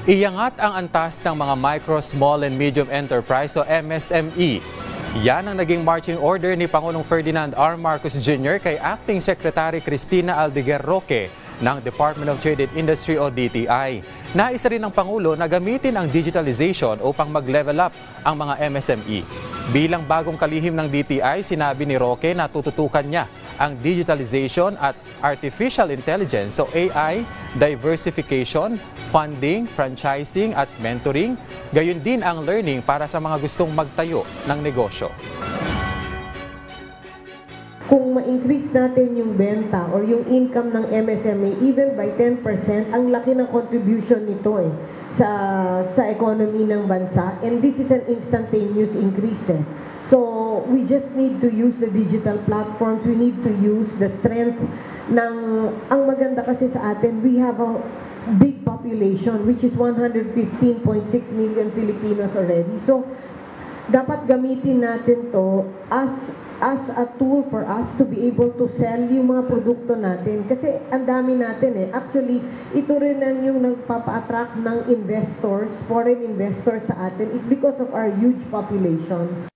Iangat ang antas ng mga micro, small and medium enterprise o MSME. Yan ang naging marching order ni Pangulong Ferdinand R. Marcos Jr. kay Acting Secretary Cristina Aldeguer Roque ng Department of Trade and Industry o DTI. Naisa rin ng Pangulo na gamitin ang digitalization upang mag-level up ang mga MSME. Bilang bagong kalihim ng DTI, sinabi ni Roque na tututukan niya ang digitalization at artificial intelligence o AI, diversification, funding, franchising at mentoring, gayon din ang learning para sa mga gustong magtayo ng negosyo. Kung ma-increase natin yung benta or yung income ng MSME even by 10%, ang laki ng contribution nito sa economy ng bansa, and this is an instantaneous increase. So we just need to use the digital platforms, we need to use the strength ng, ang maganda kasi sa atin, we have a big population which is 115.6 million Filipinos already. So dapat gamitin natin to as a tool for us to be able to sell yung mga produkto natin. Kasi ang dami natin Actually, ito rin ang yung nagpapa-attract ng investors, foreign investors sa atin is because of our huge population.